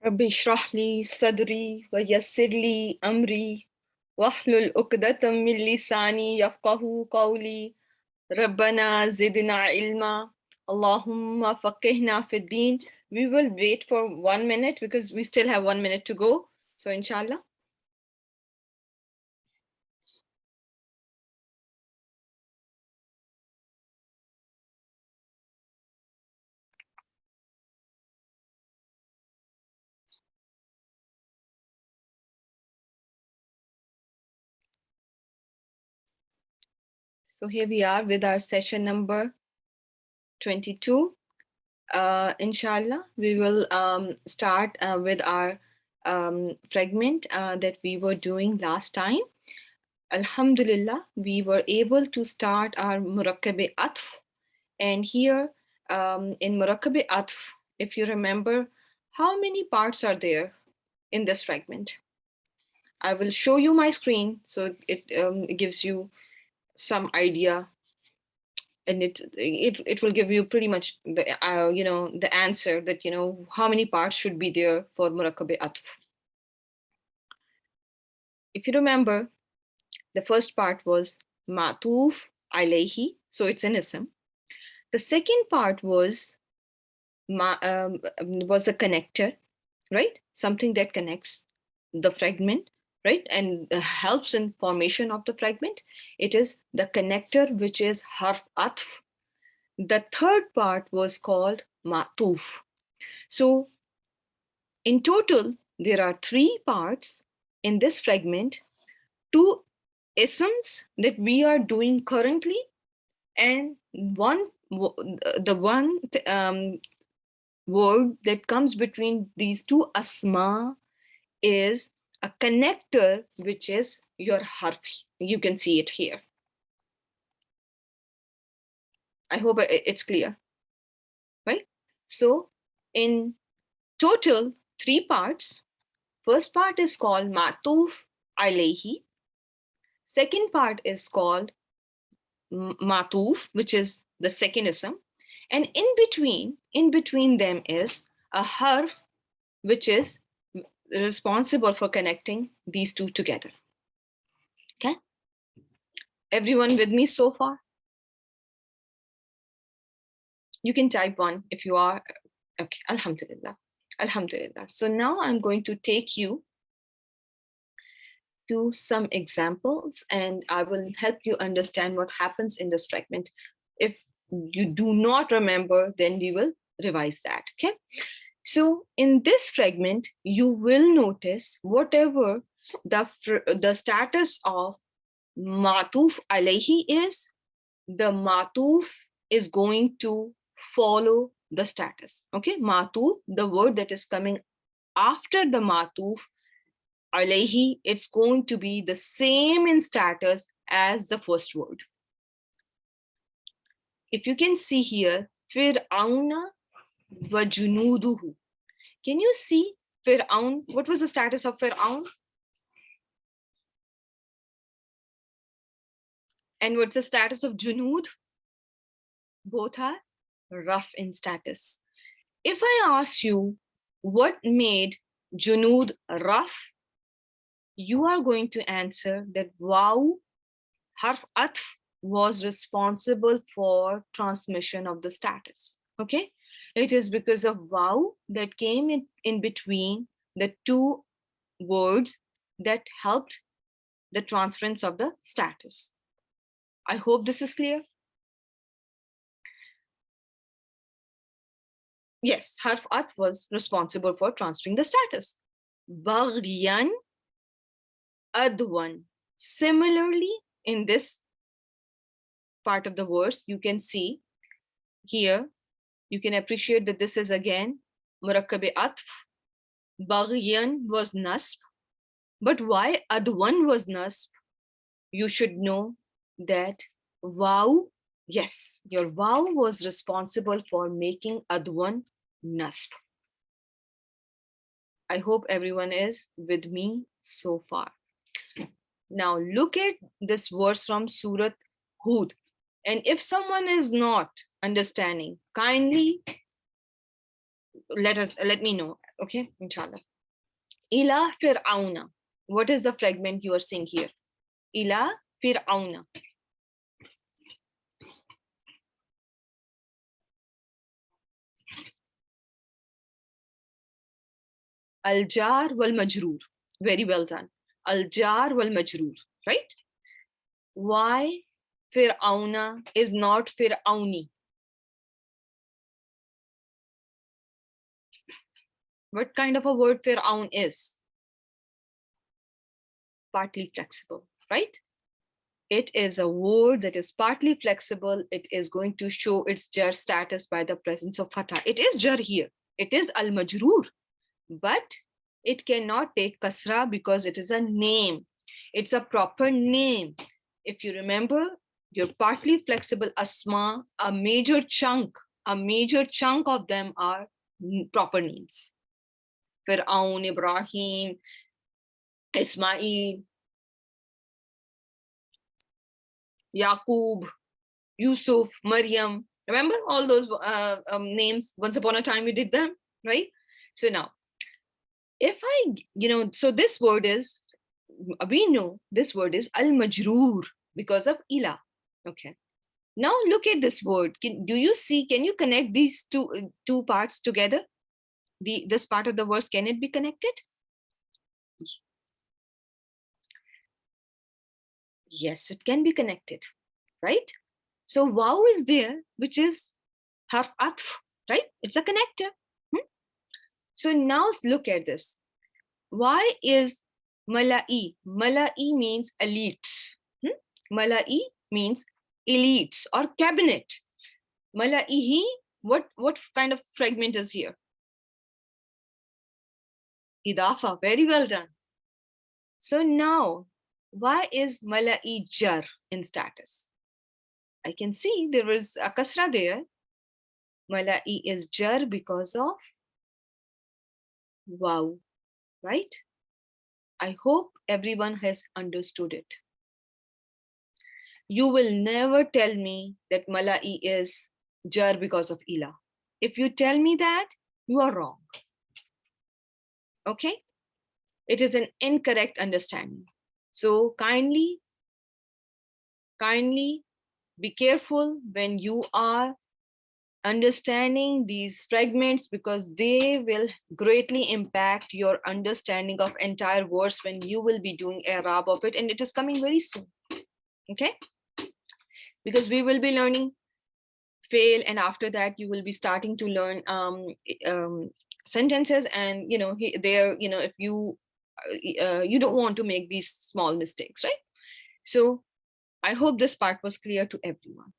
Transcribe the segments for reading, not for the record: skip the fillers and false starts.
رب اشرح لي صدري ويسر لي أمري واحلل عقدة من لساني يفقه قولي ربنا زدنا علما اللهم فقهنا في الدين. We will wait for 1 minute because we still have 1 minute to go. So inshallah. So here we are with our session number 22. Inshallah, we will start with our fragment that we were doing last time. Alhamdulillah, we were able to start our Murakkab-e Atf. And here in Murakkab-e Atf, if you remember, how many parts are there in this fragment? I will show you my screen so it gives you some idea, and it will give you pretty much the the answer that how many parts should be there for Murakkab-e Atf. If you remember, the first part was Ma'tuf alayhi, so it's an ism. The second part was a connector, right? Something that connects the fragment, right? And helps in formation of the fragment. It is the connector, which is harf atf. The third part was called ma'tuf. So in total, there are 3 parts in this fragment, 2 isms that we are doing currently, and the one word that comes between these 2 asma is a connector, which is your harfi. You can see it here. I hope it's clear, right? So in total, 3 parts. First part is called Matuf alayhi. Second part is called Matuf, which is the second ism. And in between them is a harf, which is responsible for connecting these 2 together. Okay? Everyone with me so far? You can type 1 if you are. Okay, Alhamdulillah. Alhamdulillah. So now I'm going to take you to some examples and I will help you understand what happens in this fragment. If you do not remember, then we will revise that, okay? So in this fragment, you will notice whatever the status of Matuf alayhi is, the Matuf is going to follow the status, okay? Matuf, the word that is coming after the Matuf alayhi, it's going to be the same in status as the first word. If you can see here, Fir'auna wa junuduhu. Can you see Fir'aun? What was the status of Fir'aun? And what's the status of Junud? Both are rough in status. If I ask you what made Junud rough, you are going to answer that Waw, harf atf, was responsible for transmission of the status. Okay, it is because of Waw that came in between the 2 words that helped the transference of the status. I hope this is clear. Yes, harf atf was responsible for transferring the status. Baghyan adwan. Similarly, in this part of the verse, you can see here, you can appreciate that this is again Murakkab-e Atf. Baghyan was nasb. But why adwan was nasb? You should know that Waw, yes, your Waw was responsible for making adwan nasb. I hope everyone is with me so far. Now look at this verse from Surat Hud. And if someone is not understanding, kindly let me know. Okay, inshallah. Ila fir'auna. What is the fragment you are seeing here? Ila fir'auna. Al-jar wal-majroor. Very well done. Al-jar wal-majroor, right? Why Fir'auna is not Fir'auni? What kind of a word Fir'aun is? Partly flexible, right? It is a word that is partly flexible. It is going to show its jar status by the presence of fatha. It is jar here. It is al-majroor, but it cannot take kasra because it is a name. It's a proper name. If you remember, your partly flexible asma, a major chunk of them are proper names. Fir'aun, Ibrahim, Ismail, Yaqub, Yusuf, Maryam. Remember all those names? Once upon a time we did them, right? So now, if so this word is, we know this word is al-majroor because of ila. Okay. Now look at this word. Do you see, can you connect these two parts together? This part of the verse, can it be connected? Yes, it can be connected, right? So waw is there, which is harf atf, right? It's a connector. So now look at this. Why is mala'i? Mala'i means elites. Mala'i means elites or cabinet. Mala'ihi, what kind of fragment is here? Idafa, very well done. So now, why is mala'i jar in status? I can see there is a kasra there. Mala'i is jar because of waw, right? I hope everyone has understood it. You will never tell me that mala'i is jar because of ila. If you tell me that, you are wrong. Okay? It is an incorrect understanding. So kindly be careful when you are understanding these fragments, because they will greatly impact your understanding of entire verse when you will be doing Arab of it, and it is coming very soon. Okay? Because we will be learning fail, and after that you will be starting to learn sentences, and if you don't want to make these small mistakes, right? So I hope this part was clear to everyone.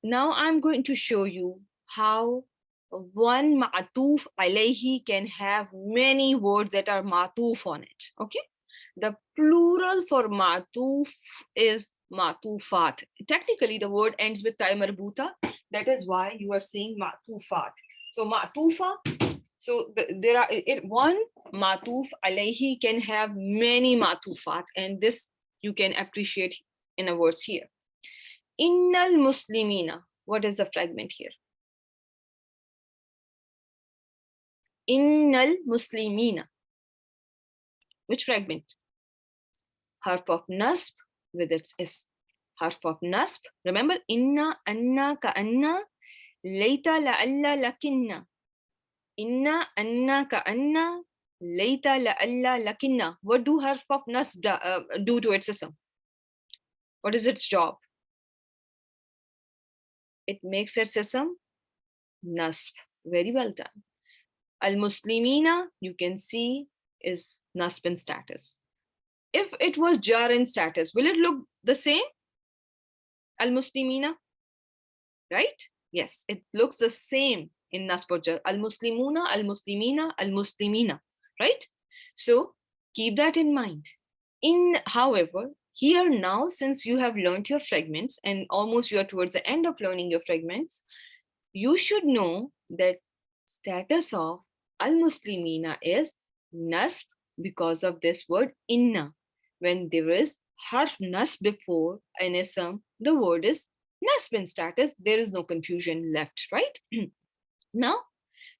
Now I'm going to show you how one ma'atuf alayhi can have many words that are ma'atuf on it. Okay, the plural for ma'atuf is ma'tufat. Technically the word ends with ta marbuta, that is why you are seeing ma'tufat. So ma'tufa, so there are one ma'tuf alayhi can have many ma'tufat, and this you can appreciate in a verse here. Innal muslimina. What is the fragment here? Innal muslimina. Which fragment? Harf of nasb with its ism. Harf of nasb. Remember, inna, anna, ka'anna, layta, la'alla, lakinna. Inna, anna, ka'anna, layta, la'alla, lakinna. What do harf of nasb do to its ism? What is its job? It makes its ism nasb. Very well done. Al-muslimina, you can see, is nasb in status. If it was jar in status, will it look the same? Al-muslimina, right? Yes, it looks the same in nasb or jar. Al-muslimuna, al-muslimina, al-muslimina, right? So keep that in mind. However, here now, since you have learned your fragments and almost you are towards the end of learning your fragments, you should know that status of al-muslimina is nasb because of this word inna. When there is harf nasb before an ism, the word is Nasb status, there is no confusion left, right? Now,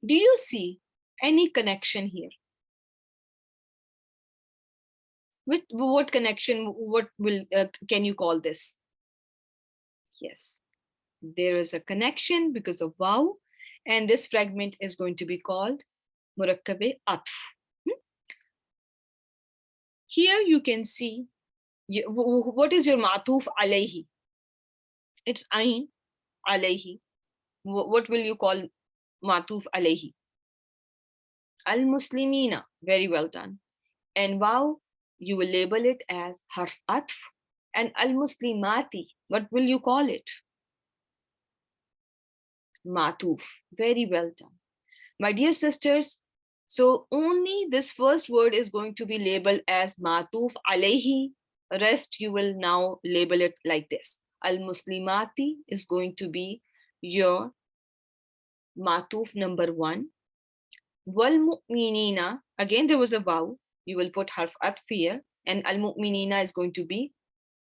do you see any connection here? What connection, what will, can you call this? Yes, there is a connection because of waw, and this fragment is going to be called murakkabe atf. Here you can see, what is your ma'tuf alayhi? It's ayn alayhi. What will you call ma'tuf alayhi? Al-Muslimina, very well done. And waw, you will label it as harf atf. And al-Muslimati, what will you call it? Matuf, very well done. My dear sisters, so only this first word is going to be labeled as matuf alayhi. Rest you will now label it like this. Al-Muslimati is going to be your matuf number 1. Wal mu'minina, again there was a waw, you will put harf atf here, and al mu'minina is going to be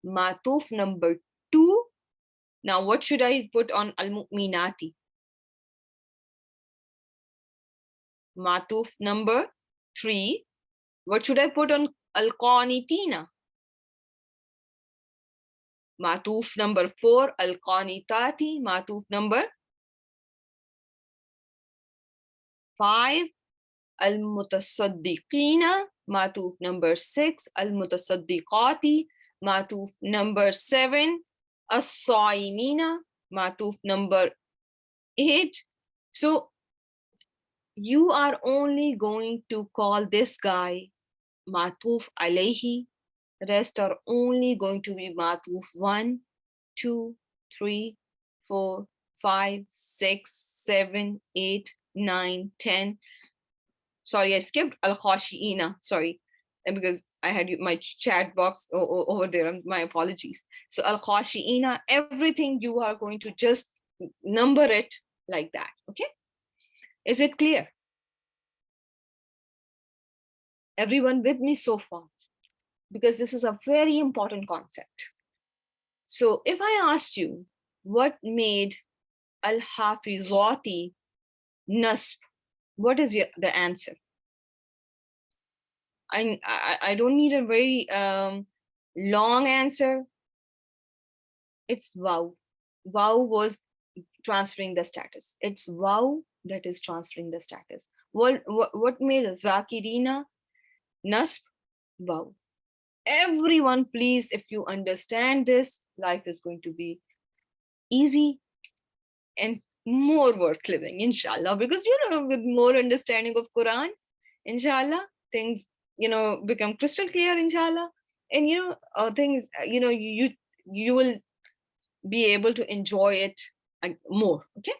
matuf number 2. Now what should I put on al mu'minati? Matuf number 3. What should I put on al qanitina? Matuf number 4, al qanitati. Matuf number 5, al mutasaddiqina. Matuf number 6, al mutasaddiqati. Matuf number 7, as-saimina. Matuf number 8. So you are only going to call this guy matuf alayhi. Rest are only going to be matuf 1, 2, 3, 4, 5, 6, 7, 8, 9, 10. Sorry, I skipped al-khashi'ina. Sorry, because I had my chat box over there. My apologies. So al-khashi'ina, everything you are going to just number it like that. Okay? Is it clear? Everyone with me so far? Because this is a very important concept. So if I asked you what made al-hafizati nasb, what is the answer? I don't need a very long answer. It's waw. Waw was transferring the status. It's waw that is transferring the status. What made zakirina nasb? Waw. Everyone, please, if you understand this, life is going to be easy and more worth living, inshallah, because with more understanding of Quran, inshallah, things become crystal clear, inshallah, and things you will be able to enjoy it more. Okay.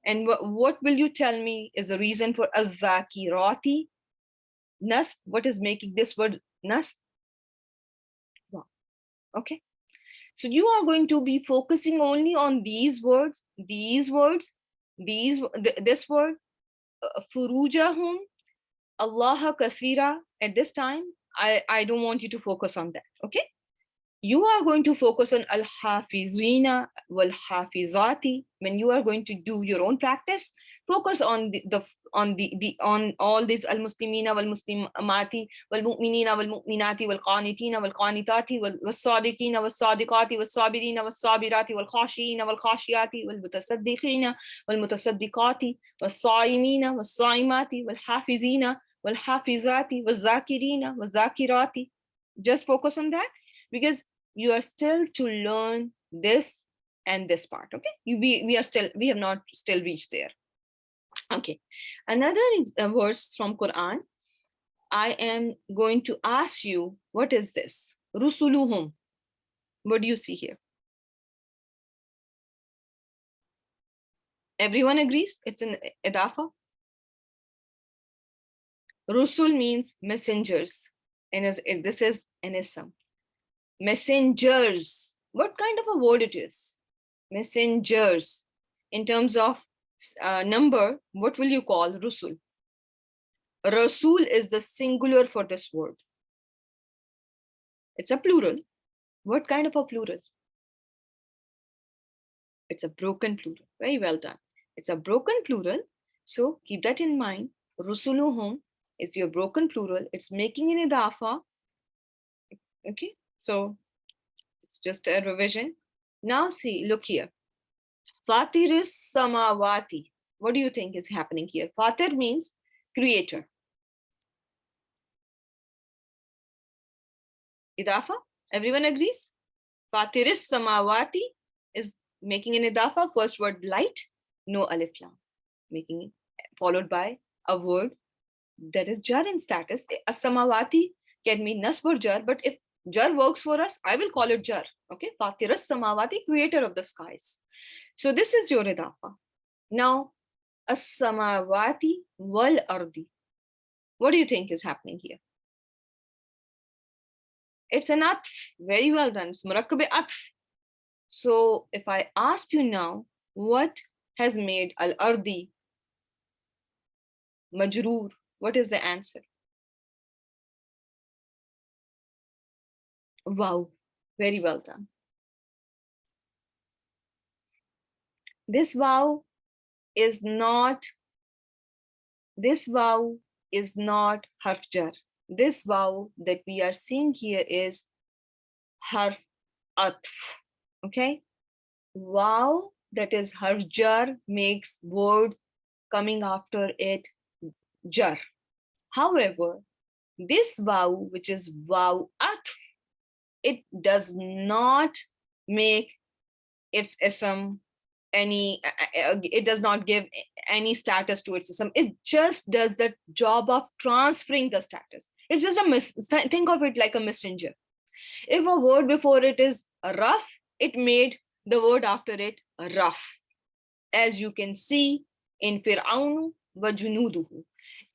And what will you tell me is the reason for az-zakirati nasb? What is making this word nasb? Okay, so you are going to be focusing only on these words, this word, furujahum, Allah kathira. At this time, I don't want you to focus on that. Okay, you are going to focus on al-hafizina wal-hafizati. When you are going to do your own practice, focus on on all these al-muslimina wal-muslimati wal-mu'minina wal-mu'minati wal-qanitina wal-qanitati wal-sadiqina wal-sadiqati wal-sabirina wal-sabirati wal-khashiyina wal-khashiyati wal-mutasaddiqina wal-mutasaddiqati wal-saimina wal-saimati wal-hafizina wal-hafizati wal-zakirina wal-zakirati. Just focus on that, because you are still to learn this and this part. Okay, we have not still reached there. Okay, another verse from Quran. I am going to ask you, what is this? Rusuluhum. What do you see here? Everyone agrees it's an idafa. Rusul means messengers, and this is an ism. Messengers. What kind of a word it is? Messengers. In terms of number, what will you call Rusul? Rasul is the singular for this word. It's a plural. What kind of a plural? It's a broken plural. Very well done. It's a broken plural. So keep that in mind. Rusuluhum is your broken plural. It's making an idafa. Okay. So it's just a revision. Now see, look here. Fatiris samawati. What do you think is happening here? Fatir means creator. Idafa? Everyone agrees? Fatiris samawati is making an idafa. First word light, no alif lam. Making it followed by a word that is jar in status. As-samawati can mean nasb or jar, but if jar works for us, I will call it jar. Okay, Fatiras samawati, creator of the skies. So this is your idafa. Now, as-samawati wal ardi. What do you think is happening here? It's an atf. Very well done. It's murakkab atf. So if I ask you now, what has made al-ardi majroor? What is the answer? Wow, very well done. This wow is not harf jar. This wow that we are seeing here is harf atf. Okay, wow that is harf jar makes word coming after it jar. However, this wow, which is wow atf, it does not make its ism any, it does not give any status to its ism. It just does the job of transferring the status. It's just think of it like a messenger. If a word before it is rough, it made the word after it rough, as you can see in Fir'aunu wa junuduhu.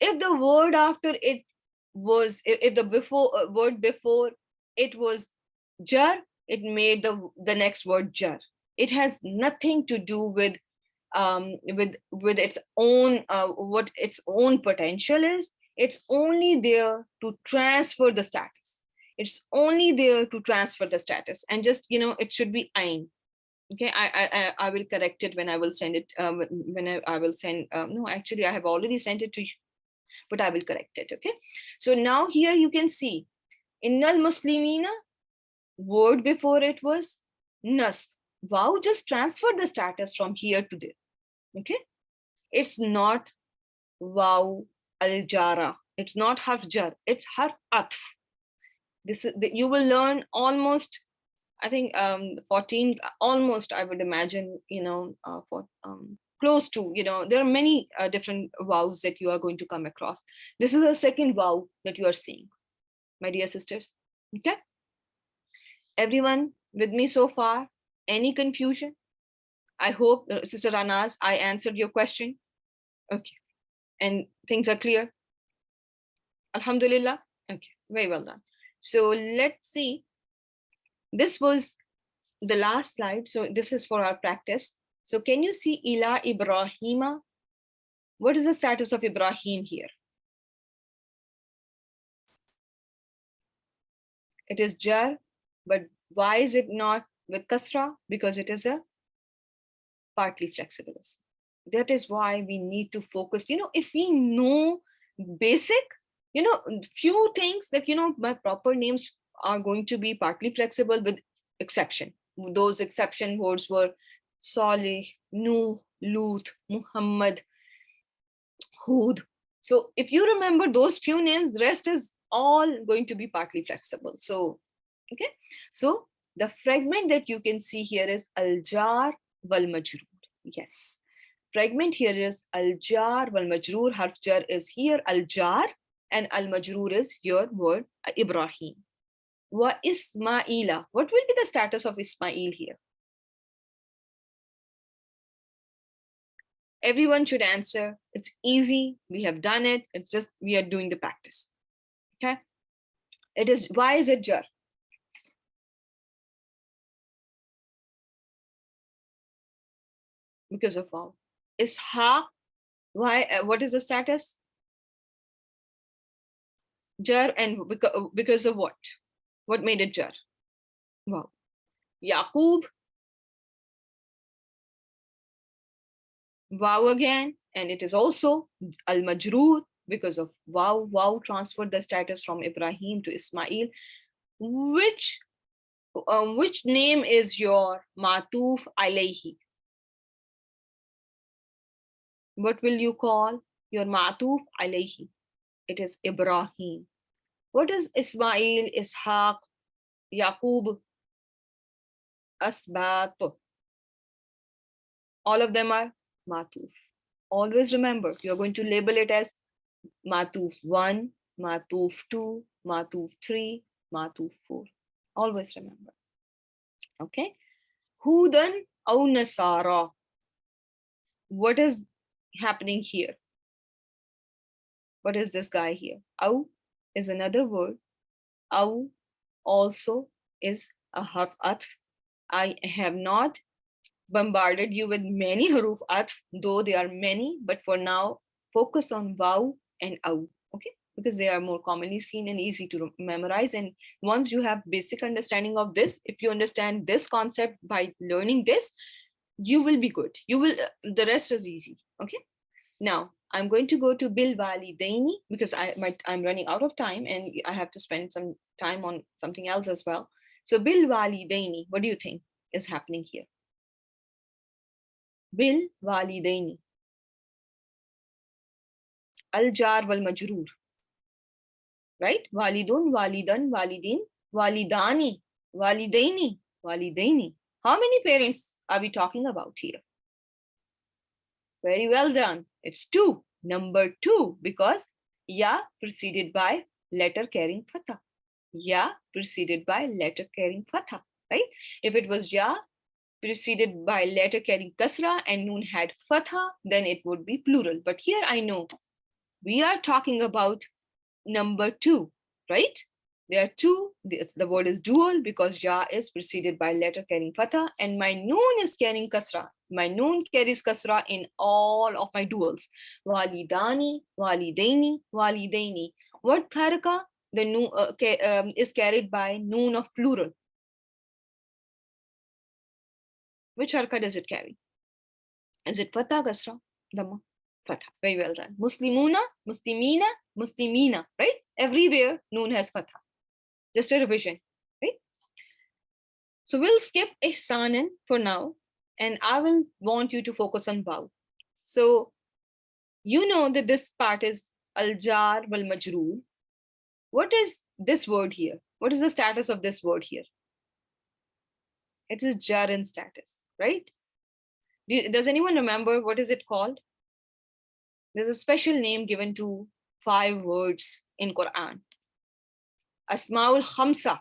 If the word after it was, if the word before it was jar, it made the next word jar. It has nothing to do with its own what its own potential is. It's only there to transfer the status. It's only there to transfer the status, and just it should be ain. Okay, I will correct it when I will send it. When I will send. No, actually, I have already sent it to you, but I will correct it. Okay, so now here you can see innal muslimina, word before it was nas. Wow just transferred the status from here to there. Okay, it's not wow al jara. It's not harf jar. It's harf atf. This is you will learn almost, I think 14, almost I would imagine, for close to, there are many different vows that you are going to come across. This is the second vow that you are seeing, my dear sisters. Okay, everyone with me so far? Any confusion? I hope, Sister Anas, I answered your question. Okay, and things are clear. Alhamdulillah. Okay, very well done. So let's see. This was the last slide. So this is for our practice. So can you see ila Ibrahima? What is the status of Ibrahim here? It is jar, but why is it not with kasra? Because it is a partly flexible. That is why we need to focus. If we know basic, few things that, my proper names are going to be partly flexible with exception. Those exception words were Salih, Nuh, Lut, Muhammad, Hud. So if you remember those few names, rest is all going to be partly flexible. So, okay. So the fragment that you can see here is al-jar wal-majroor. Yes. Fragment here is al-jar wal-majroor. Harf jar is here al-jar, and al-majroor is your word Ibrahim. Wa Ismaila. What will be the status of Ismail here? Everyone should answer. It's easy. We have done it. It's just we are doing the practice. Okay. It is. Why is it jar? Because of wow. Ishaq. Why? What is the status? Jar, and because of what? What made it jar? Wow. Yaqub. Wow again, and it is also al-majroor because of wow. Wow transferred the status from Ibrahim to Ismail. Which which name is your matuf alayhi? What will you call your matuf alayhi? It is Ibrahim. What is Ismail, Ishaq, Yaqub, Asbat? All of them are matuf. Always remember, you're going to label it as matuf 1, matuf 2, matuf 3, matuf 4. Always remember. Okay. Hudan au Nasara. What is happening here? What is this guy here? Au is another word. Au also is a harf atf. I have not bombarded you with many huruf atf, though there are many, but for now, focus on waw and au, okay? Because they are more commonly seen and easy to memorize. And once you have basic understanding of this, if you understand this concept by learning this, you will be good. You will, the rest is easy, okay? Now, I'm going to go to bil walidaini because I'm running out of time and I have to spend some time on something else as well. So bil walidaini, what do you think is happening here? Bil walidaini. Al jar wal majroor. Right? Walidun, walidan, walidin, walidani, walidaini, walidaini. How many parents are we talking about here? Very well done. It's 2. Number 2, because ya preceded by letter carrying fatha. Ya preceded by letter carrying fatha, right? If it was ya preceded by letter carrying kasra and noon had fatha, then it would be plural. But here I know we are talking about number 2, right? There are 2. The word is dual because ya is preceded by letter carrying fatha and my noon is carrying kasra. My noon carries kasra in all of my duals. Walidani, walidaini, walidaini. What haraka? The noon is carried by noon of plural. Which haraka does it carry? Is it fatha, kasra, dhamma? Fatha. Very well done. Muslimuna, muslimina, muslimina, right? Everywhere noon has fatha. Just a revision, right? So we'll skip ihsanan for now, and I will want you to focus on waw. So you know that this part is al-jar wal majroor. What is this word here? What is the status of this word here? It is jar in status, right? Does anyone remember what is it called? There's a special name given to 5 words in Quran. Asmaul Khamsa.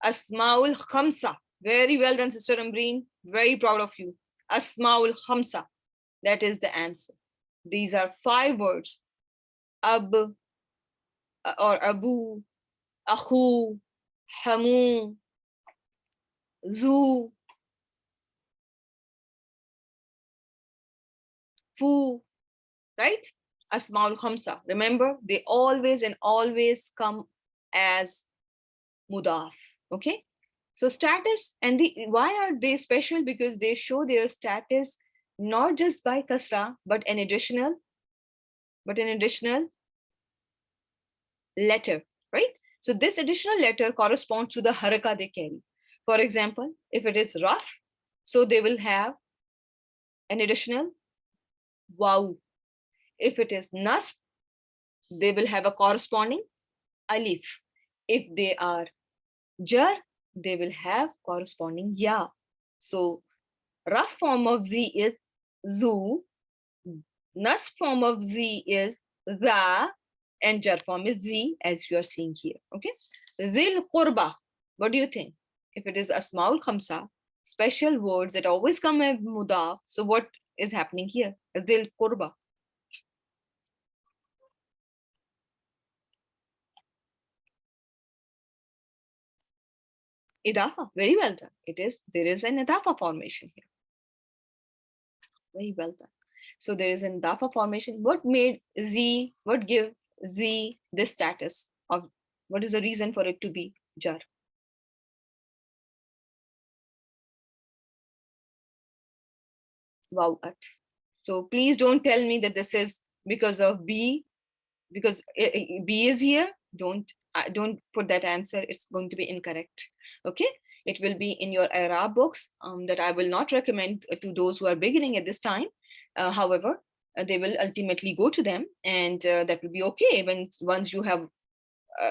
Asmaul Khamsa. Very well done, Sister Ambreen. Very proud of you. Asmaul Khamsa. That is the answer. These are 5 words. Ab or Abu, Akhu, Hamu, Zu, Fu, right? Asmaul Khamsa. Remember, they always and always come as mudaf. Okay. So status, and why are they special? Because they show their status not just by kasra, but an additional letter, right? So this additional letter corresponds to the haraka they carry. For example, if it is raf, so they will have an additional waw. If it is nasb, they will have a corresponding alif. If they are jar, they will have corresponding ya. So rough form of z is zu, nasb form of z is za, and jar form is z, as you are seeing here. Okay. Zil qurba. What do you think? If it is asmaul khamsa, special words that always come with mudaf, so what is happening here? Zil qurba. Idafa. Very well done. There is an idafa formation here. Very well done. So there is an idafa formation. What made z, what give z this status of, what is the reason for it to be jar? Waw at. So please don't tell me that this is because of B, because B is here. Don't put that answer. It's going to be incorrect. Okay, it will be in your Arab books that I will not recommend to those who are beginning at this time. However, they will ultimately go to them, and that will be okay once you have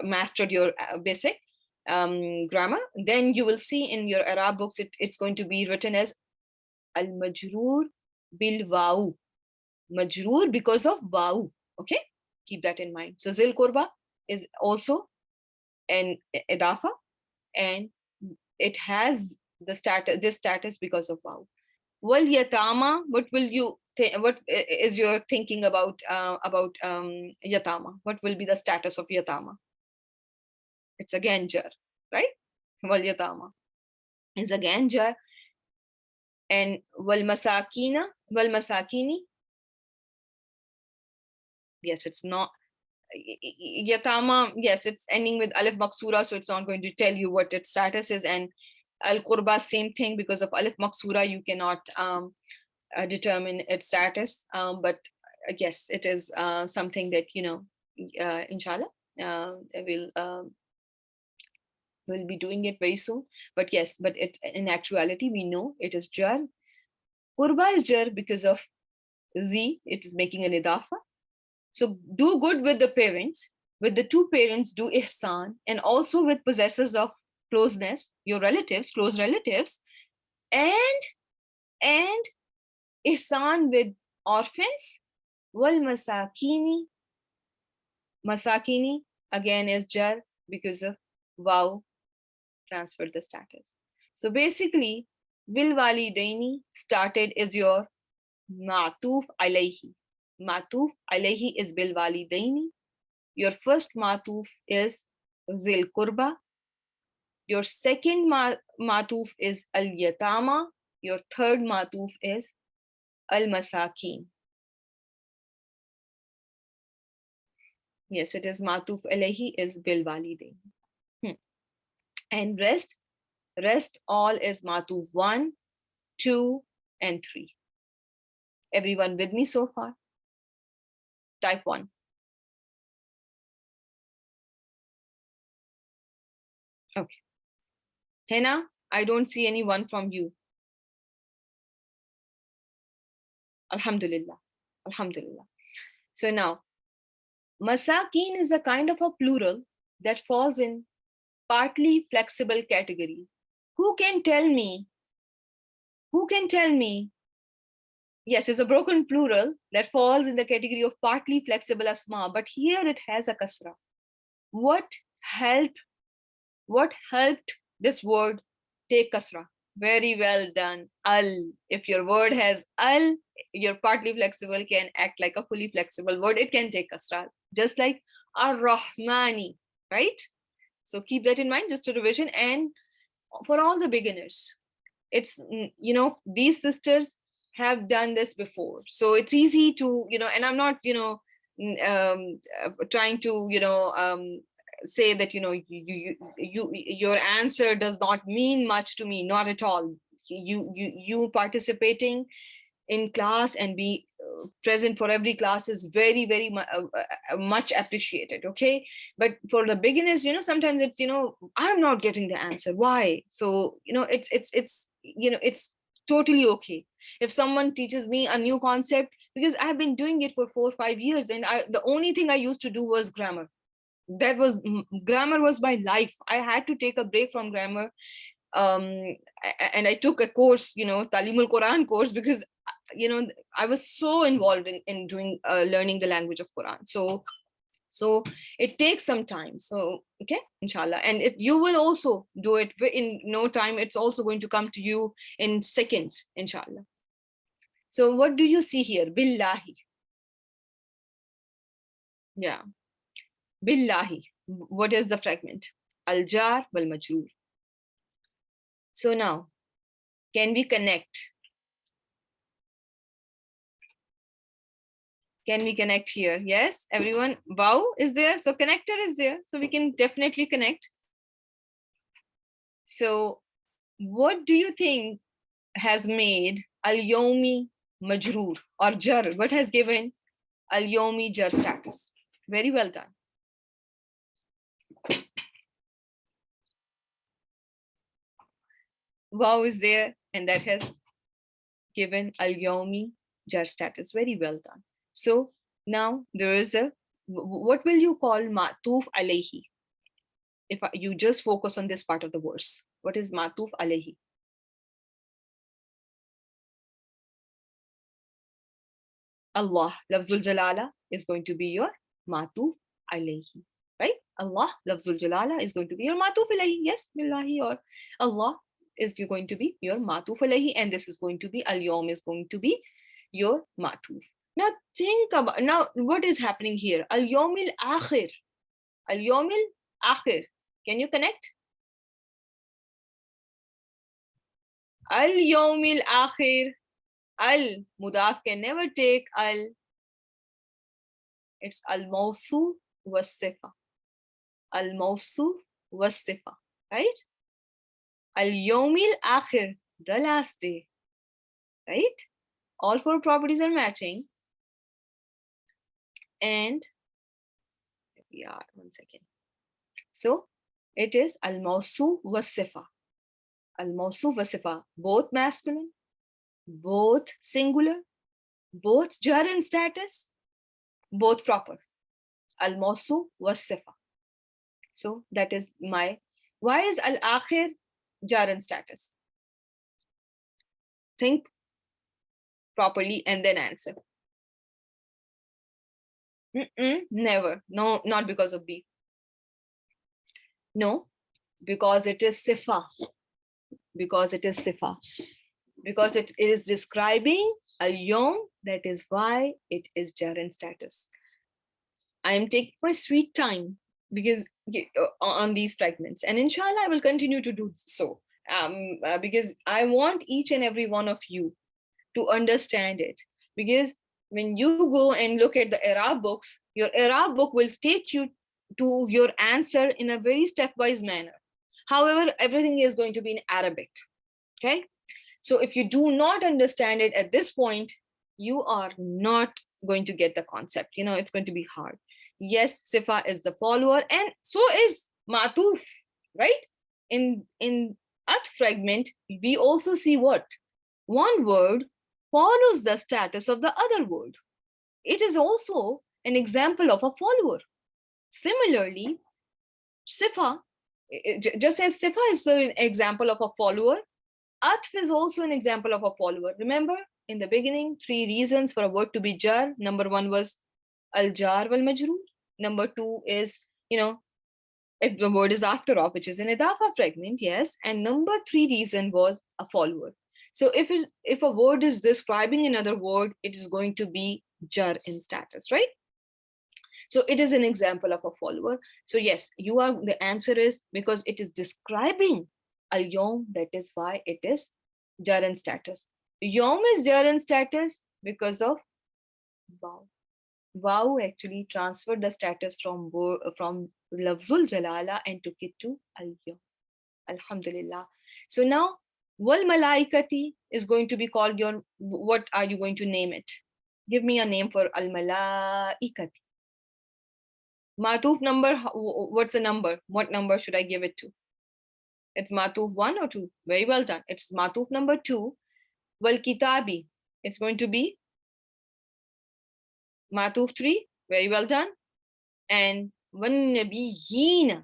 mastered your basic grammar. Then you will see in your Arab books it's going to be written as al majroor bil waw, majroor because of waw. Okay, keep that in mind. So zil qurba is also an idafa, and it has this status because of waw. Wal yatama, what will you what is your thinking about yatama? What will be the status of yatama? It's again jar, right? Wal yatama is again jar. And wal masakini, yes, it's not yatama. Yes, it's ending with alif maksura, so it's not going to tell you what its status is. And al qurba, same thing, because of alif maksura you cannot determine its status. But yes, it is something that inshallah we'll be doing it very soon. But yes, but it's in actuality we know it is jar. Qurba is jar because of z, it is making an idafa. So do good with the parents, with the two parents do ihsan, and also with possessors of closeness, your relatives, close relatives, and ihsan with orphans. Wal masakini, masakini again is jar because of waw transferred the status. So basically, bil walidaini started is your matuf alayhi. Matuf alayhi is bil walidaini. Your first matuf is zil qurba. Your second matuf is al yatama. Your third matuf is al masakin. Yes, it is matuf alayhi is bil walidain. And rest all is matuf 1, 2, and 3. Everyone with me so far? Type 1. Okay. Hena, I don't see anyone from you. Alhamdulillah. Alhamdulillah. So now, masakin is a kind of a plural that falls in partly flexible category. Who can tell me? Who can tell me? Yes, it's a broken plural that falls in the category of partly flexible asma, but here it has a kasra. What helped this word take kasra? Very well done. Al. If your word has al, your partly flexible can act like a fully flexible word. It can take kasra, just like ar-Rahmani, right? So keep that in mind, just a revision. And for all the beginners, it's, these sisters have done this before. So it's easy to, and I'm not, trying to, say that, your answer does not mean much to me. Not at all. You participating in class and be present for every class is very, very much appreciated. Okay, but for the beginners, sometimes it's, I'm not getting the answer. Why? So it's totally okay if someone teaches me a new concept, because I've been doing it for 4 or 5 years, and the only thing I used to do was grammar. Grammar was my life. I had to take a break from grammar, and I took a course, Talimul Quran course, because I was so involved in doing learning the language of Quran. So it takes some time. So okay, inshallah, and you will also do it in no time. It's also going to come to you in seconds, inshallah. So what do you see here? Billahi. Yeah, billahi. What is the fragment? Al jar wal majroor. So now, can we connect? Can we connect here? Yes, everyone. Wow is there. So connector is there. So we can definitely connect. So what do you think has made al-yomi majroor or jar. What has given? Al-yawmi jar status. Very well done. Wow is there, and that has given al-yawmi jar status. Very well done. So now there is a, what will you call ma'tuf alayhi? If you just focus on this part of the verse, what is ma'tuf alayhi? Allah, lafzul jalala is going to be your ma'tuf alayhi, right? Allah, lafzul jalala is going to be your ma'tuf alayhi. Yes, billahi, or Allah is going to be your ma'tuf alayhi, and this is going to be al-yawm is going to be your ma'tuf. Now think about, now what is happening here? Al-yawmil akhir. Al-yawmil akhir. Can you connect? Al-yawmil akhir. Al mudaf can never take al. It's al-mawsuf was-sifa. Al-mawsuf was-sifa, right? Al-yawmil akhir, the last day, right? All four properties are matching. And yeah, 1 second. So it is al-mawsuf was-sifa. Al-mawsuf was-sifa, both masculine, both singular, both jar in status, both proper. Al-mawsuf was-sifa. So that is my, why is al-akhir jar in status? Think properly and then answer. Never. No, not because of B. No, because it is sifa. Because it is sifa. Because it is describing al-yawm, that is why it is jar in status. I am taking my sweet time because on these fragments, and inshallah I will continue to do so, because I want each and every one of you to understand it, because when you go and look at the Arab books, your Arab book will take you to your answer in a very stepwise manner. However, everything is going to be in Arabic. Okay, so if you do not understand it at this point, you are not going to get the concept. It's going to be hard. Yes, sifa is the follower, and so is matuf, right? In at fragment, we also see what? One word follows the status of the other word. It is also an example of a follower. Similarly, sifa, just as sifa is an example of a follower, atf is also an example of a follower. Remember, in the beginning, 3 reasons for a word to be jar. Number 1 was al-jar wal-majroor. Number 2 is, if the word is after off, which is an idafa fragment, yes. And number 3 reason was a follower. So if a word is describing another word, it is going to be jar in status, right? So it is an example of a follower. So yes, the answer is because it is describing al-yawm, that is why it is jar in status. Yawm is jar in status because of waw. Waw actually transferred the status from lafzul jalala and took it to al-yawm. Alhamdulillah. So now wal malaikati is going to be called your, what are you going to name it? Give me a name for al malaikati. Matuf number, what's the number? What number should I give it to? It's matuf 1 or 2. Very well done. It's matuf number 2. Wal kitabi, it's going to be matuf 3. Very well done. And wan nabiyina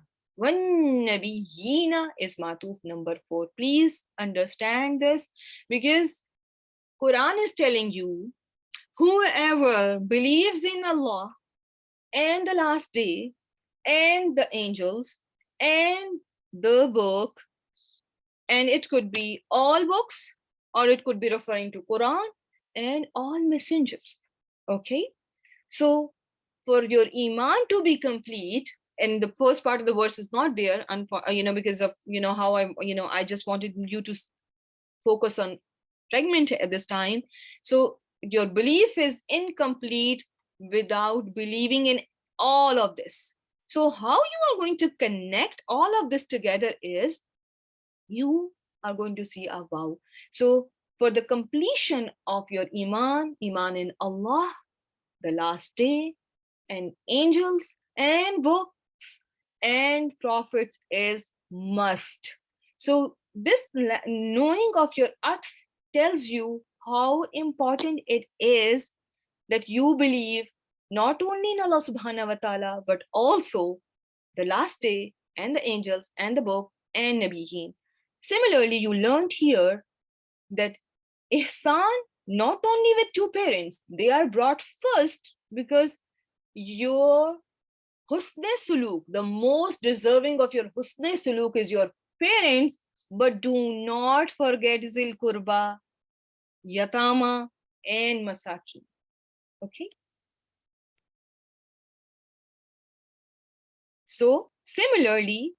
is matuf number 4. Please understand this, because Quran is telling you, whoever believes in Allah and the last day and the angels and the book, and it could be all books, or it could be referring to Quran and all messengers. Okay, so for your iman to be complete, and the first part of the verse is not there, because of how I just wanted you to focus on fragment at this time. So your belief is incomplete without believing in all of this. So how you are going to connect all of this together is you are going to see a vow. So for the completion of your iman in Allah, the last day, and angels and books and prophets is must. So this knowing of your atf tells you how important it is that you believe not only in Allah subhanahu wa ta'ala, but also the last day and the angels and the book and Nabiyyin. Similarly, you learned here that ihsan not only with two parents, they are brought first because your husne suluk, the most deserving of your husne suluk is your parents, but do not forget zil kurba, yatama, and masaki. Okay. So similarly,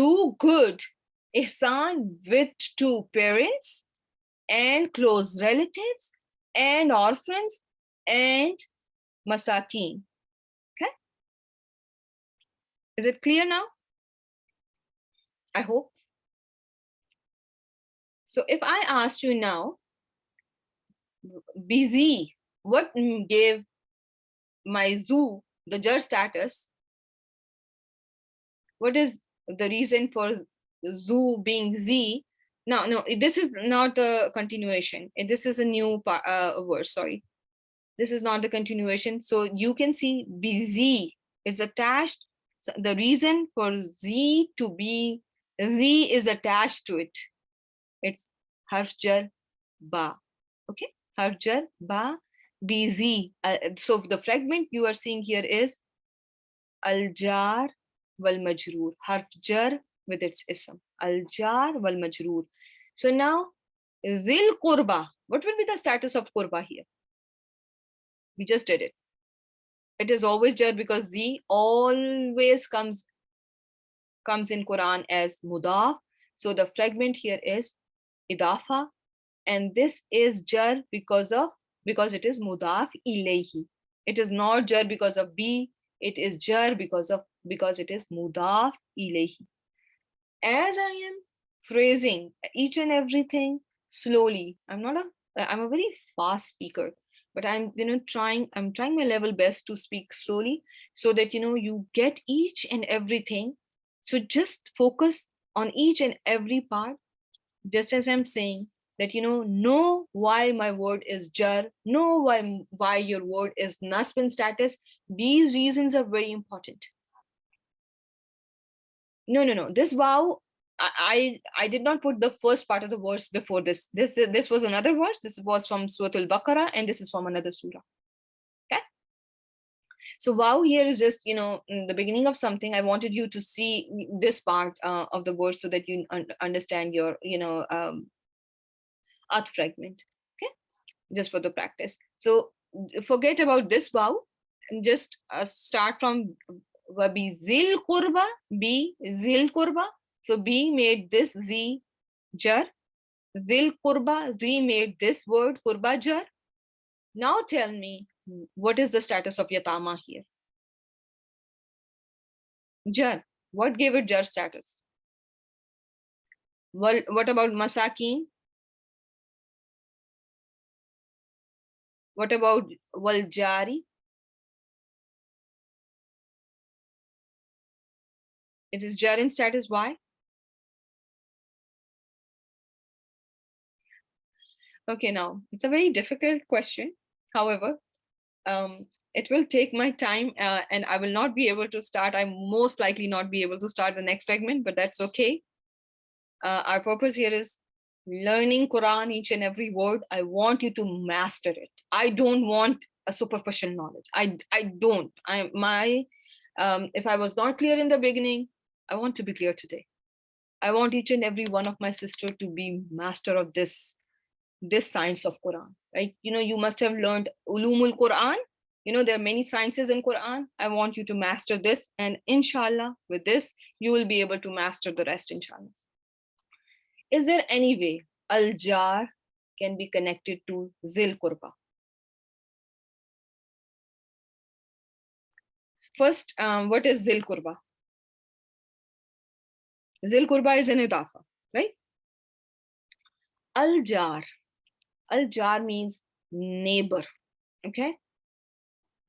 do good ihsan with two parents and close relatives and orphans and masakin. Okay. Is it clear now? I hope. So if I asked you now, busy, what gave my zoo the jar status? What is the reason for zoo being z? No, this is not a continuation. This is a new verse, sorry. This is not the continuation. So you can see busy is attached. So the reason for z to be, z is attached to it. It's harf jar ba. Okay, harf jar ba, busy. So the fragment you are seeing here is al jar wal majroor, harf jar with its ism, al jar wal majroor. So now zil qurba, what will be the status of qurba here? We just did it. It is always jar because z always comes in Quran as mudaf. So the fragment here is idafa, and this is jar because it is mudaf ilayhi. It is not jar because of b, it is jar because it is mudaf ilayhi. As I am phrasing each and everything slowly, I'm a very fast speaker, but I'm trying my level best to speak slowly so that you get each and everything. So just focus on each and every part, just as I'm saying that know why my word is jar, know why your word is nasb in status. These reasons are very important. No, this wow, I did not put the first part of the verse before this. This was another verse. This was from Surah Al-Baqarah, and this is from another surah. Okay. So wow here is just in the beginning of something. I wanted you to see this part of the verse so that you understand your art fragment. Okay, just for the practice. So forget about this wow and just start from wabi zil kurba, b zil kurba. So b made this z jar, zil kurba, z made this word kurba jar. Now tell me, what is the status of yatama here? Jar. What gave it jar status? Well, what about masakin? What about wal jari? It is jar in status. Why? Okay, now it's a very difficult question. However, it will take my time and I will not be able to start. I most likely not be able to start the next fragment, but that's okay. Our purpose here is learning Quran, each and every word. I want you to master it. I don't want a superficial knowledge. I don't. If I was not clear in the beginning, I want to be clear today. I want each and every one of my sister to be master of this science of Quran, right? You must have learned ulumul Quran. There are many sciences in Quran. I want you to master this, and inshallah, with this, you will be able to master the rest, inshallah. Is there any way al-jar can be connected to zil qurba? First, what is zil qurba? Zil qurba is an idafa, right? Al-jar. Al-jar means neighbor, okay?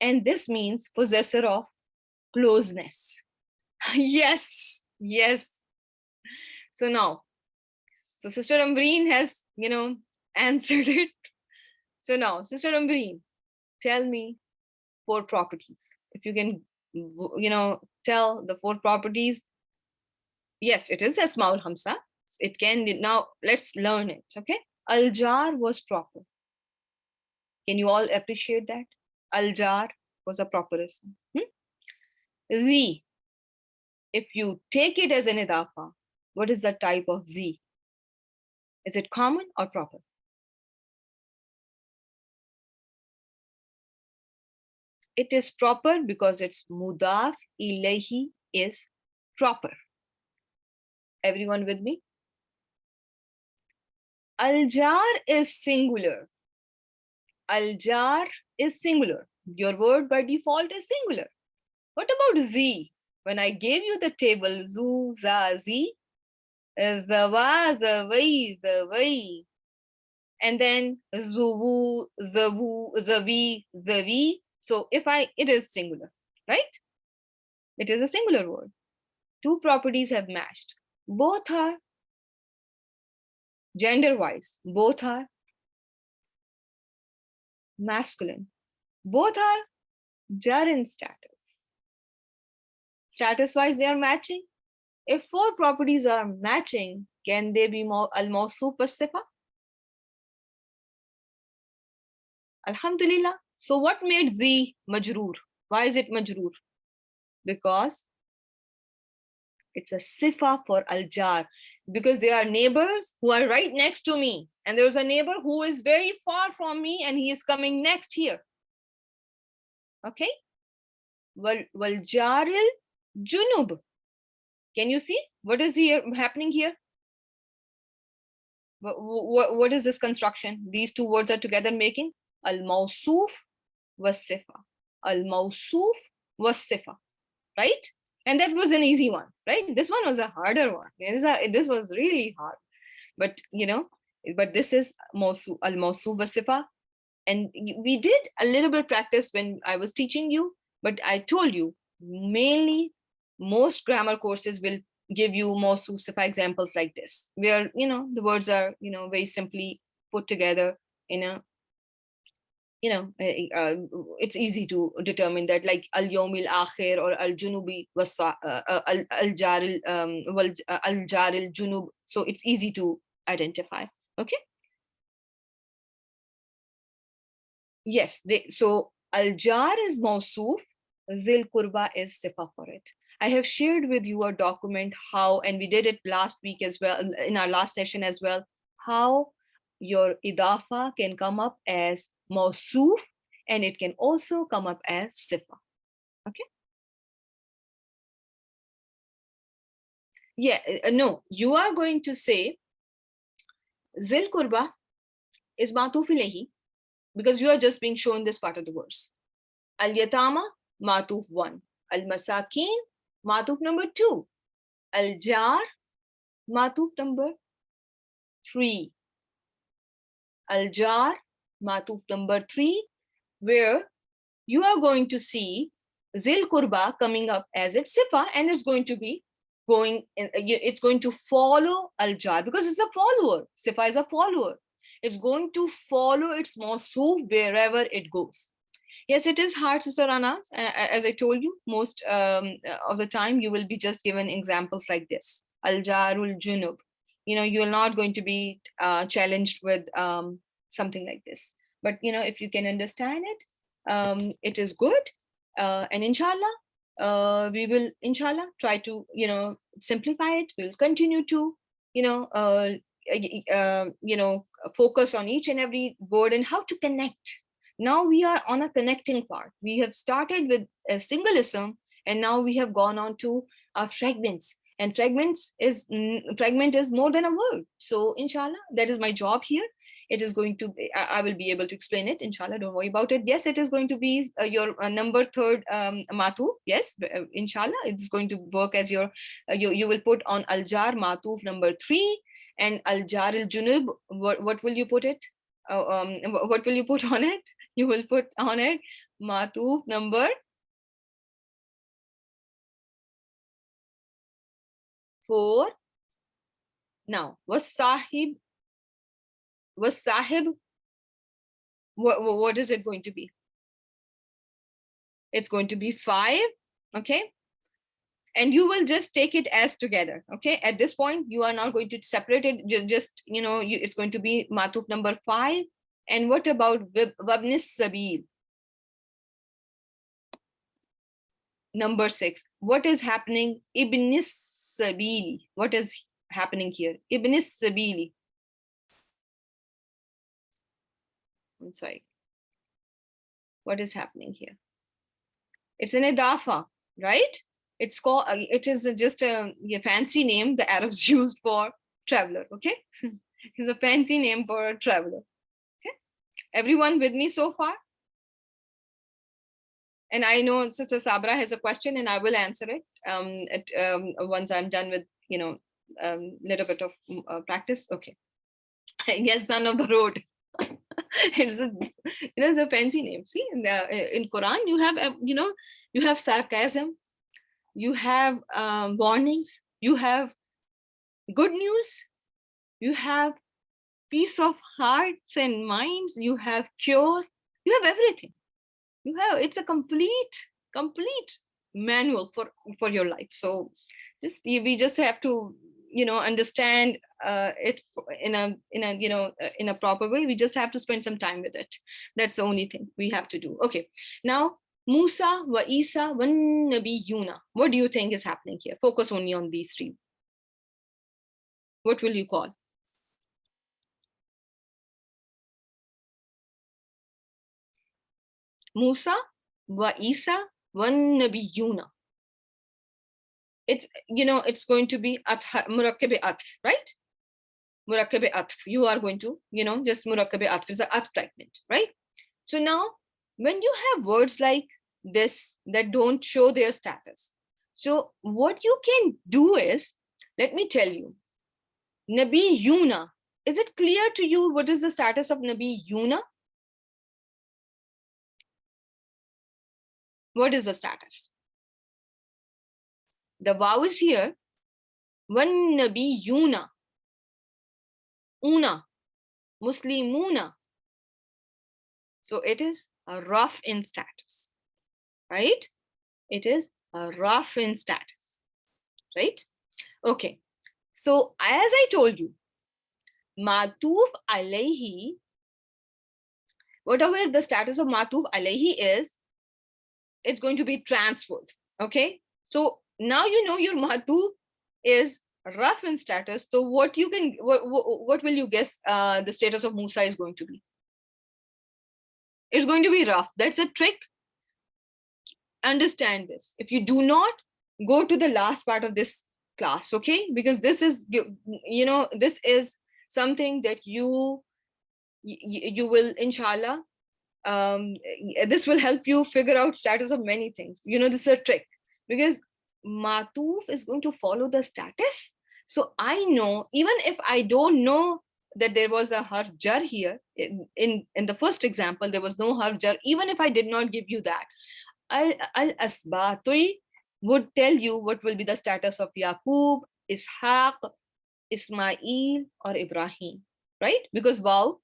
And this means possessor of closeness. Yes, yes. So now, so Sister Ambreen has, answered it. So now, Sister Ambreen, tell me 4 properties. If you can, tell the 4 properties. Yes, it is Asmaul Hamsa. It can be, now let's learn it, okay? Al-jar was proper. Can you all appreciate that? Al-jar was a properism. The, if you take it as an idafa, what is the type of the? Is it common or proper? It is proper because its mudaf ilayhi is proper. Everyone with me? Al-jar is singular. Al-jar is singular. Your word by default is singular. What about Z? When I gave you the table, zu, za, zi, zawa, zawai, zawai, and then zuwu, zawu, zavi, zavi. So it is singular, right? It is a singular word. 2 properties have matched. Both are gender-wise. Both are masculine. Both are jar in status. Status-wise, they are matching. If 4 properties are matching, can they be al-mawsuf was-sifa? Alhamdulillah. So what made Z majroor? Why is it majroor? Because it's a sifa for al-jar. Because they are neighbors who are right next to me. And there's a neighbor who is very far from me and he is coming next here. Okay? Wal-jaril junub. Can you see? What is here happening here? What is this construction? These 2 words are together making al-mawsuf was-sifa. Al-mawsuf was-sifa. Right? And that was an easy one, right? This one was a harder one. This was really hard. But, but this is al-mawsuf was-sifa. And we did a little bit of practice when I was teaching you, but I told you, mainly most grammar courses will give you mawsuf sifa examples like this, where, the words are, very simply put together in a, it's easy to determine that, like al-yawmil akhir or al-junubi was al-jaril al-jaril junub. So it's easy to identify. Okay. Yes. So al-jar is mawsuf, zil kurba is sifa for it. I have shared with you a document how, and we did it last week as well, in our last session as well, how your idafa can come up as mawsuf and it can also come up as sifa. Okay. Yeah, no, you are going to say zil kurba is matuf ilayhi because you are just being shown this part of the verse. Al-yatama, matuf 1. Al-masakin, matuf number 2. Al-jar, matuf number 3. Al-jar, matuf number 3, where you are going to see zil kurba coming up as its sifa, and it's going to be it's going to follow al-jar because it's a follower. Sifa is a follower. It's going to follow its mawsuf wherever it goes. Yes, it is hard, Sister Anna. As I told you, most of the time you will be just given examples like this. Al-jarul junub. You are not going to be challenged with something like this. But, if you can understand it, it is good. And inshallah, we will, inshallah, try to, simplify it. We'll continue to, focus on each and every word and how to connect. Now we are on a connecting part. We have started with a singleism, and now we have gone on to fragments. And fragment is more than a word. So inshallah, that is my job here. It is going to be, I will be able to explain it, inshallah, don't worry about it. Yes, it is going to be your number 3rd matu. Yes, inshallah, it's going to work as your, you will put on al-jar matuf number 3, and al-jar al-junub, what will you put it? What will you put on it? You will put on it matuf number 4. Now, was sahib, what is it going to be? It's going to be 5, okay? And you will just take it as together, okay? At this point, you are not going to separate it, just it's going to be matuf number 5. And what about wabnis sabil? Number 6. What is happening? Ibnis sabili. What is happening here? Ibnis sabili. I'm sorry. What is happening here? It's an idafa, right? It's called. It is just a fancy name the Arabs used for traveler. Okay, it's a fancy name for a traveler. Okay, everyone with me so far? And I know Sister Sabra has a question, and I will answer it once I'm done with little bit of practice. Okay. Yes, son of the road. It's the fancy name. See, in Quran you have you have sarcasm, you have warnings, you have good news, you have peace of hearts and minds, you have cure, you have everything. You have, it's a complete manual for your life. So we just have to understand it in a proper way. We just have to spend some time with it. That's the only thing we have to do. Okay, now Musa wa Isa wa Nabiyuna. What do you think is happening here? Focus only on these 3. What will you call? Musa wa Isa wa Nabiyuna. It's going to be murakkabe atf, right? Murakkabe atf. You are going to just murakkabe atf is an atf fragment, right? So now when you have words like this that don't show their status, so what you can do is, let me tell you, Nabi Yuna. Is it clear to you what is the status of Nabi Yuna? What is the status? The waw is here. One Nabi Yuna. Una. Muslimuna. So it is a rough in status, right? It is a rough in status, right? Okay. So as I told you, matuf alayhi, whatever the status of matuf alayhi is, it's going to be transferred. Okay. So now you know your matuf is rough in status. So what will you guess the status of Musa is going to be? It's going to be rough. That's a trick. Understand this. If you do not, go to the last part of this class, okay? Because this is this is something that you will, inshallah, this will help you figure out status of many things. This is a trick, because matuf is going to follow the status. So I know, even if I don't know that there was a harf jar here in the first example, there was no harf jar. Even if I did not give you that, al-asbatui would tell you what will be the status of Yaqub, Ishaq, Ismail, or Ibrahim, right? Because waw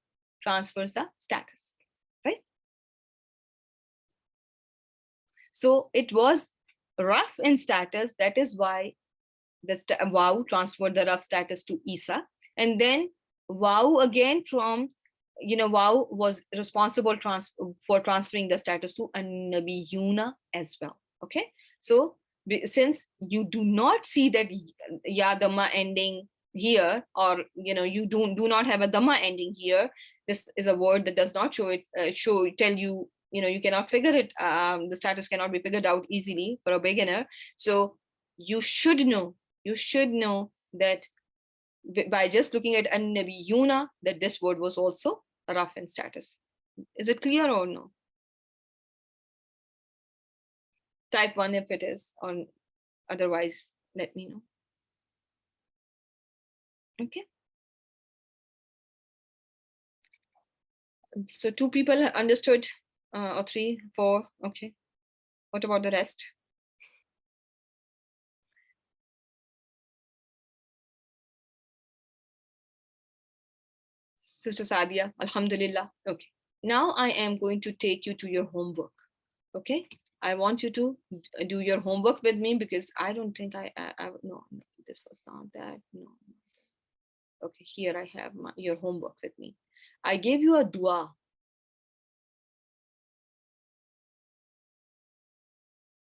transfers the status, right? So it was rough in status. That is why the waw transferred the rough status to Isa. And then waw again from, waw was responsible for transferring the status to an-nabiyuna as well. Okay. So since you do not see that ya dhamma ending here, or you do not have a dhamma ending here, this is a word that does not tell you, you cannot figure it, the status cannot be figured out easily for a beginner. So you should know that by just looking at an-nabiyuna, that this word was also a rough in status. Is it clear or no? Type 1 if it is, or otherwise let me know. Okay. So 2 people understood, or 3, 4. Okay. What about the rest? Sister Sadia, Alhamdulillah. Okay. Now I am going to take you to your homework. Okay. I want you to do your homework with me, because I don't think no, this was not that. No. Okay, here I have your homework with me. I gave you a dua.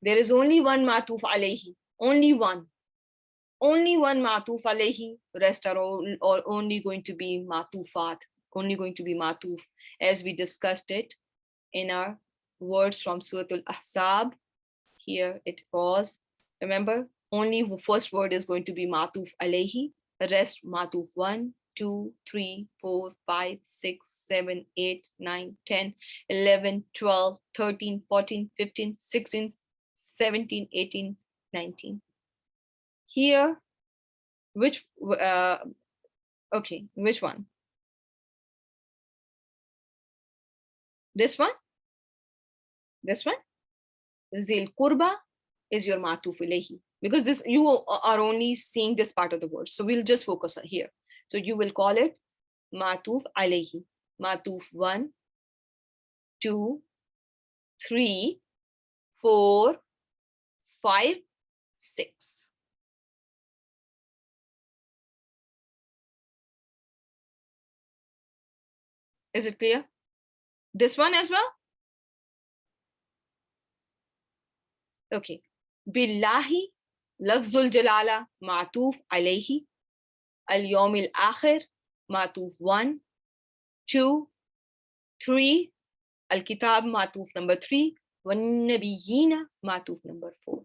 There is only one matuf alayhi. Only one. Only one matuf alayhi. Rest are all, or only going to be matufat. Only going to be matuf, as we discussed it in our words from Surah Al-Ahzab. Here it was. Remember, only the first word is going to be matuf alayhi. The rest matuf 1, 2, 3, 4, 5, 6, 7, 8, 9, 10, 11, 12, 13, 14, 15, 16, 17, 18, 19. Here, which okay, which one? This one? This one? Zil Qurba is your matuf ilayhi, because this you are only seeing this part of the word. So we'll just focus on here. So you will call it matuf alayhi. Matuf 1, 2, 3, 4, 5, 6. Is it clear? This one as well? Okay. Billahi, lafzul jalala, matuf alayhi. Al-yawm al-akhir, matuf 1, 2, 3. Al-kitab, matuf number 3. Wan-nabiyina, matuf number 4.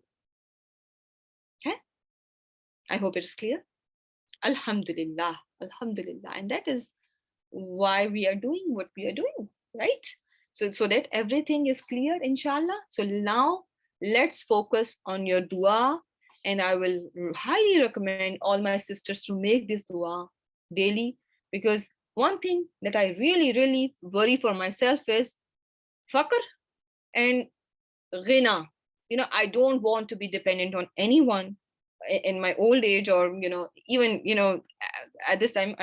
Okay? I hope it is clear. Alhamdulillah. Alhamdulillah. And that is why we are doing what we are doing, right? So that everything is clear, inshallah. So now let's focus on your dua, and I will highly recommend all my sisters to make this dua daily, because one thing that I really worry for myself is faqr and ghina. I don't want to be dependent on anyone in my old age, or even at this time.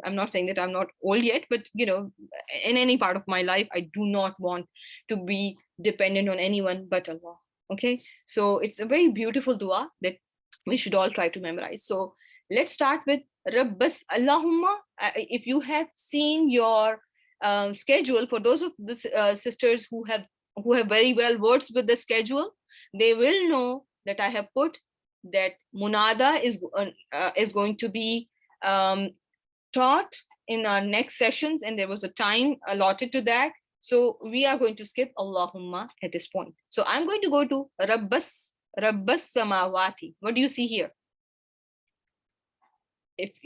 I'm not saying that I'm not old yet, but in any part of my life, I do not want to be dependent on anyone but Allah. Okay, so it's a very beautiful dua that we should all try to memorize. So let's start with Rabbas Allahumma. If you have seen your schedule, for those of the sisters who have very well words with the schedule, they will know that I have put that munada is going to be taught in our next sessions, and there was a time allotted to that. So we are going to skip Allahumma at this point. So I'm going to go to Rabbas Samawati. What do you see here?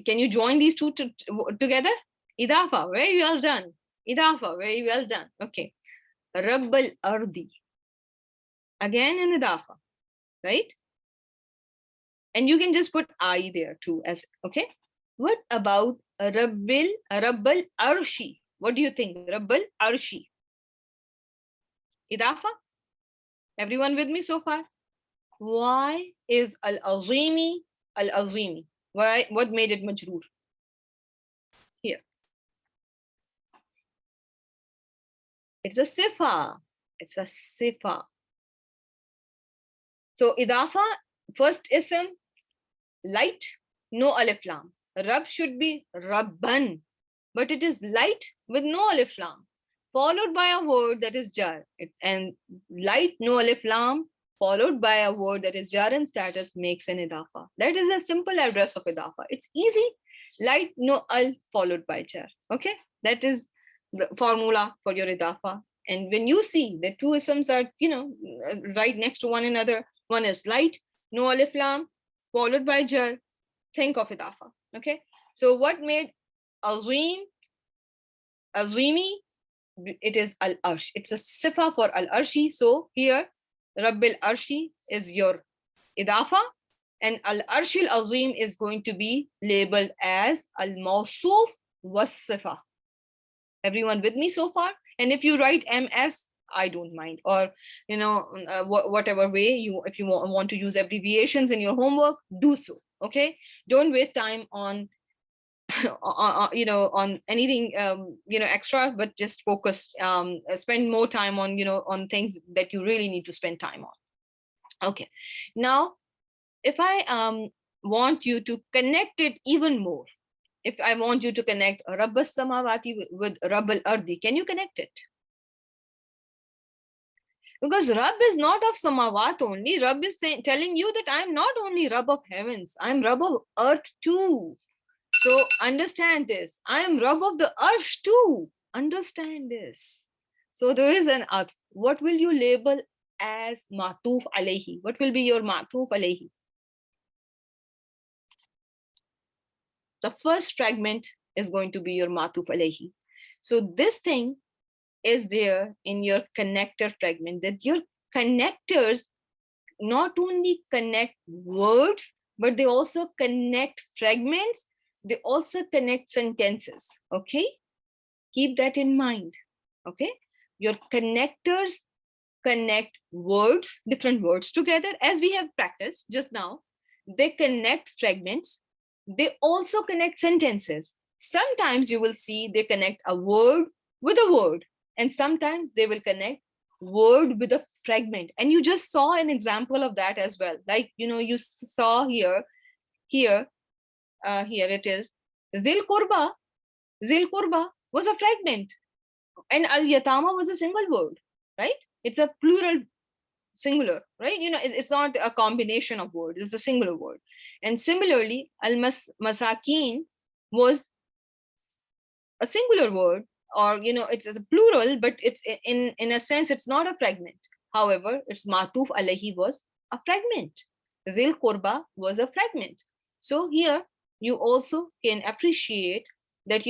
Can you join these two together? Idafa, very well done. Idafa, very well done. Okay. Rabbal Ardi. Again in Idafa, right? And you can just put I there too, as okay. What about Rabbal Arshi? What do you think? Rabbal Arshi. Idafa? Everyone with me so far? Why is Al-Azimi Al-Azimi? Why? What made it majroor? Here. It's a sifa. It's a sifa. So Idafa, first ism, light, no alif lam. Rab should be Rabban, but it is light with no alif lam, followed by a word that is jar. And light, no alif lam, followed by a word that is jar and status makes an idafa. That is a simple address of idafa. It's easy. Light, no al, followed by jar. Okay, that is the formula for your idafa. And when you see the two isms are, right next to one another, one is light, no alif lam, followed by jar, think of idafa. Okay, so what made azim, azimi? It is al-arsh. It's a sifa for al-arshi. So here, Rabbil Arshi is your idafa, and al-arshil azim is going to be labeled as al-mawsuf was sifa. Everyone with me so far? And if you write MS, I don't mind. Or, whatever way if you want to use abbreviations in your homework, do so. Okay. Don't waste time on on anything extra, but just focus, spend more time on on things that you really need to spend time on. Okay. Now, if I want you to connect it even more, if I want you to connect Rabbas Samawati with Rabbal Ardi, can you connect it? Because Rabb is not of Samawat only. Rabb is telling you that I'm not only Rabb of heavens, I'm Rabb of earth too. So understand this. I am Rabb of the Arsh too. Understand this. So there is an Arth. What will you label as Matuf alayhi? What will be your Matuf alayhi? The first fragment is going to be your Matuf alayhi. So this thing is there in your connector fragment, that your connectors not only connect words, but they also connect fragments. They also connect sentences. Okay. Keep that in mind. Okay. Your connectors connect words, different words together, as we have practiced just now. They connect fragments. They also connect sentences. Sometimes you will see they connect a word with a word, and sometimes they will connect word with a fragment. And you just saw an example of that as well. Like, you saw here it is Zil Qurba. Zil Qurba was a fragment, and Al Yatama was a single word, right? It's a plural singular, right? It's not a combination of words, it's a singular word. And similarly, Al Masakin was a singular word, or it's a plural, but it's in a sense it's not a fragment. However, its Matuf alayhi was a fragment. Zil Qurba was a fragment. So here you also can appreciate that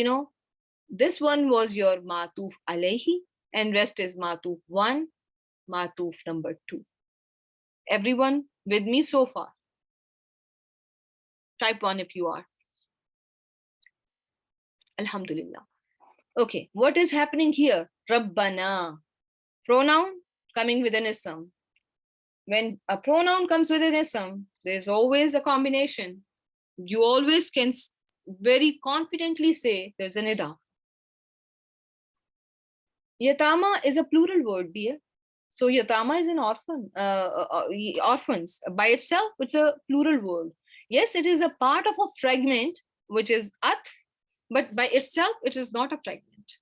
this one was your Matuf alayhi, and rest is Matuf 1, Matuf number 2. Everyone with me so far? Type 1 if you are. Alhamdulillah. Okay, what is happening here? Rabbana. Pronoun coming with an ism. When a pronoun comes with an ism, there's always a combination. You always can very confidently say there's an idaf. Yatama is a plural word, dear. So Yatama is an orphan, orphans. By itself, it's a plural word. Yes, it is a part of a fragment, which is at, but by itself, it is not a fragment.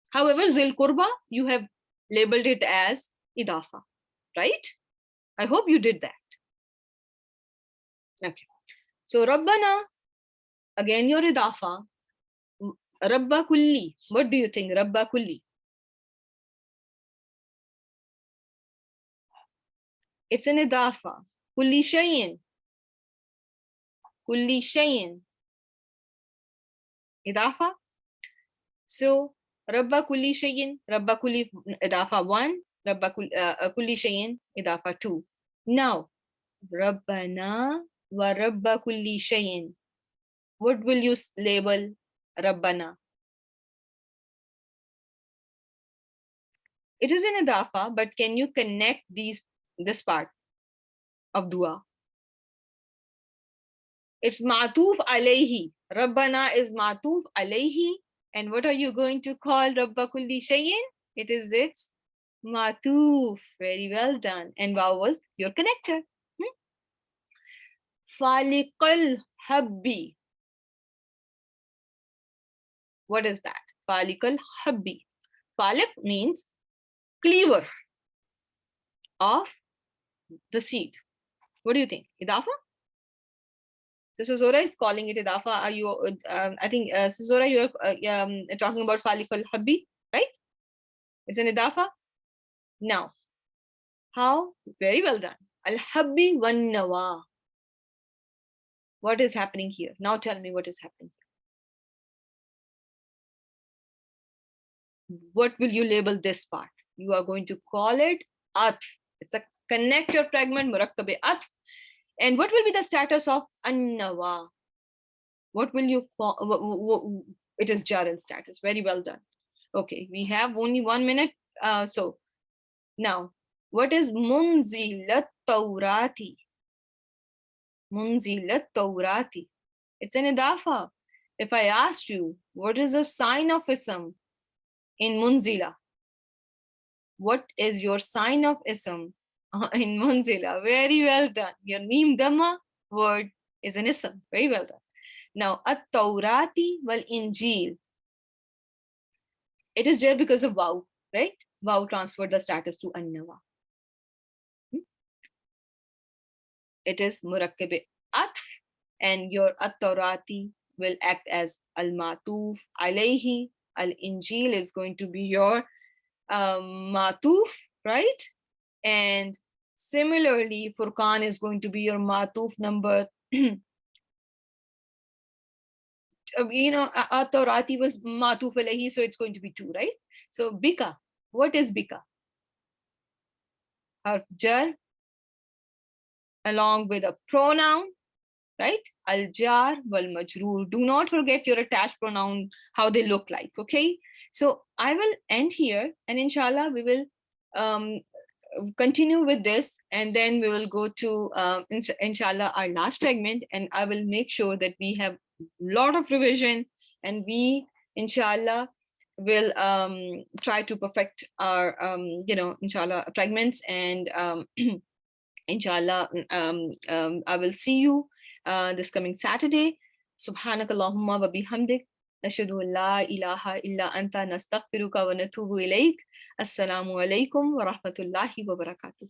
However, Zil Qurba, you have labeled it as idafa, right? I hope you did that. Okay. So Rabbana, again your idafa. Rabba kulli. What do you think? Rabba kulli. It's an idafa. Kulli shayin. Kulli shayin. Idafa. So Rabba kulli shayin. Rabba kulli idafa 1. Rabba kulli shayin idafa 2. Now, Rabbana wa Rabba kulli shayin. What will you label Rabbana? It is an idafa, but can you connect this part of dua? It's matuf alayhi. Rabbana is matuf alayhi. And what are you going to call Rabba kulli shayin? It is its matuf. Very well done. And waw was your connector. Faliqal habbi. What is that? Faliqal habbi. Faliq means cleaver of the seed. What do you think? Idafa? Sister Zora is calling it idafa. Are you? I think Sister Zora, you are talking about Faliqal habbi, right? It's an idafa. Now, how? Very well done. Al habbi wan nawa. What is happening here? Now tell me what is happening. What will you label this part? You are going to call it atf. It's a connector fragment, murakkabe atf. And what will be the status of an-nawa? What will you call? It is jar in status. Very well done. Okay, we have only 1 minute. So now, what is munzilat Taurati? Munzilat Taurati. It's an idafa. If I asked you, what is the sign of ism in munzila? What is your sign of ism in munzila? Very well done. Your meme dhamma word is an ism. Very well done. Now, at-Taurati wal-Injil. It is there because of waw, right? Waw transferred the status to an-nawa. It is murakkab atf, and your at-Taurati will act as al-matuf alayhi. Al-Injil is going to be your matuf, right? And similarly, Furqan is going to be your matuf number. At-Taurati was matuf alayhi, so it's going to be 2, right? So bika, what is bika? Harf jar along with a pronoun, right? Al-jar wal-majroor. Do not forget your attached pronoun, how they look like, okay? So I will end here, and inshallah we will continue with this, and then we will go to inshallah our last fragment, and I will make sure that we have a lot of revision, and we inshallah will try to perfect our inshallah fragments, and inshallah I will see you this coming Saturday. Subhanakallahumma wa bihamdik, nashhadu an la ilaha illa anta, nastaghfiruka wa natubu ilayk. Assalamu alaikum wa rahmatullahi wa barakatuh.